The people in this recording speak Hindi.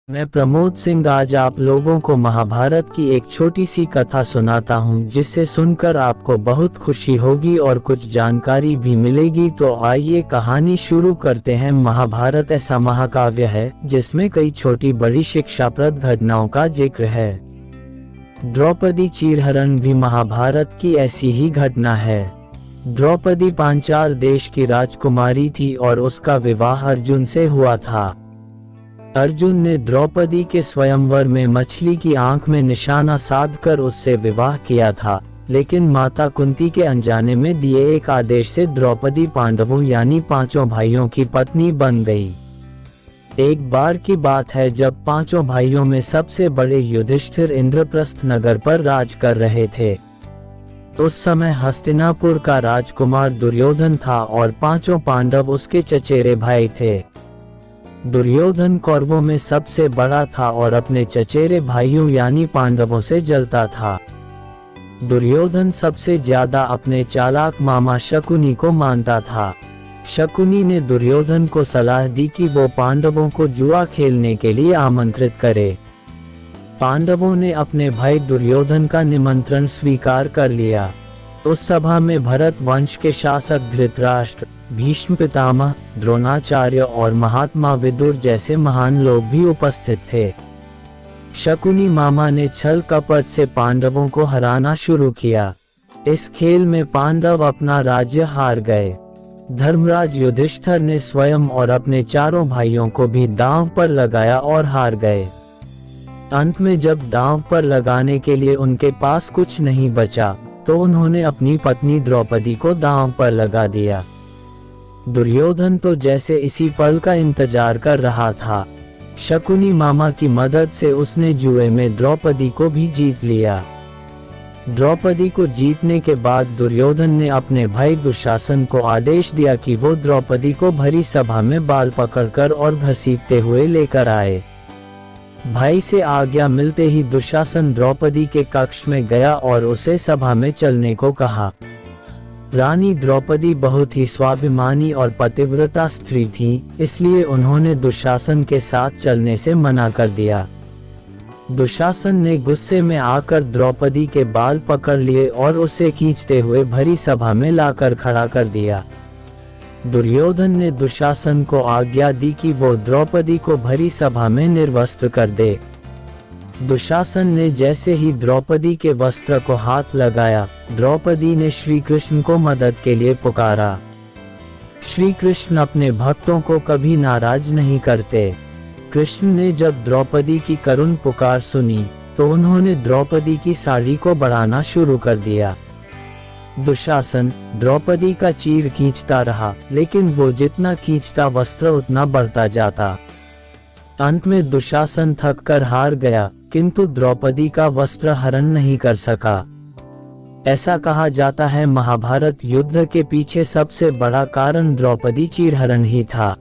मैं प्रमोद सिंह आज आप लोगों को महाभारत की एक छोटी सी कथा सुनाता हूँ जिसे सुनकर आपको बहुत खुशी होगी और कुछ जानकारी भी मिलेगी। तो आइए कहानी शुरू करते हैं। महाभारत ऐसा महाकाव्य है जिसमें कई छोटी बड़ी शिक्षाप्रद घटनाओं का जिक्र है। द्रौपदी चीरहरण भी महाभारत की ऐसी ही घटना है। द्रौपदी पांचाल देश की राजकुमारी थी और उसका विवाह अर्जुन से हुआ था। अर्जुन ने द्रौपदी के स्वयंवर में मछली की आंख में निशाना साधकर उससे विवाह किया था, लेकिन माता कुंती के अनजाने में दिए एक आदेश से द्रौपदी पांडवों यानी पांचों भाइयों की पत्नी बन गई। एक बार की बात है जब पांचों भाइयों में सबसे बड़े युधिष्ठिर इंद्रप्रस्थ नगर पर राज कर रहे थे। उस समय हस्तिनापुर का राजकुमार दुर्योधन था और पांचों पांडव उसके चचेरे भाई थे। दुर्योधन कौरवों में सबसे बड़ा था और अपने चचेरे भाइयों यानी पांडवों से जलता था। दुर्योधन सबसे ज्यादा अपने चालाक मामा शकुनी को मानता था। शकुनी ने दुर्योधन को सलाह दी कि वो पांडवों को जुआ खेलने के लिए आमंत्रित करे। पांडवों ने अपने भाई दुर्योधन का निमंत्रण स्वीकार कर लिया। उस सभा में भरत वंश के शासक धृतराष्ट्र, भीष्म पितामह, द्रोणाचार्य और महात्मा विदुर जैसे महान लोग भी उपस्थित थे। शकुनी मामा ने छल कपट से पांडवों को हराना शुरू किया। इस खेल में पांडव अपना राज्य हार गए। धर्मराज युधिष्ठिर ने स्वयं और अपने चारों भाइयों को भी दांव पर लगाया और हार गए। अंत में जब दांव पर लगाने के लिए उनके पास कुछ नहीं बचा तो उन्होंने अपनी पत्नी द्रौपदी को दांव पर लगा दिया। दुर्योधन तो जैसे इसी पल का इंतजार कर रहा था। शकुनी मामा की मदद से उसने जुए में द्रौपदी को भी जीत लिया। द्रौपदी को जीतने के बाद दुर्योधन ने अपने भाई दुशासन को आदेश दिया कि वो द्रौपदी को भरी सभा में बाल पकड़कर और घसीटते हुए लेकर आए। भाई से आज्ञा मिलते ही दुशासन द्रौपदी के कक्ष में गया और उसे सभा में चलने को कहा। रानी द्रौपदी बहुत ही स्वाभिमानी और पतिव्रता स्त्री थी, इसलिए उन्होंने दुशासन के साथ चलने से मना कर दिया। दुशासन ने गुस्से में आकर द्रौपदी के बाल पकड़ लिए और उसे खींचते हुए भरी सभा में लाकर खड़ा कर दिया। दुर्योधन ने दुशासन को आज्ञा दी कि वो द्रौपदी को भरी सभा में निर्वस्त्र कर दे। दुशासन ने जैसे ही द्रौपदी के वस्त्र को हाथ लगाया, द्रौपदी ने श्री कृष्ण को मदद के लिए पुकारा। श्री कृष्ण अपने भक्तों को कभी नाराज नहीं करते। कृष्ण ने जब द्रौपदी की करुण पुकार सुनी तो उन्होंने द्रौपदी की साड़ी को बढ़ाना शुरू कर दिया। दुशासन द्रौपदी का चीर खींचता रहा, लेकिन वो जितना खींचता वस्त्र उतना बढ़ता जाता। अंत में दुशासन थक कर हार गया, किंतु द्रौपदी का वस्त्र हरण नहीं कर सका। ऐसा कहा जाता है महाभारत युद्ध के पीछे सबसे बड़ा कारण द्रौपदी चीरहरण ही था।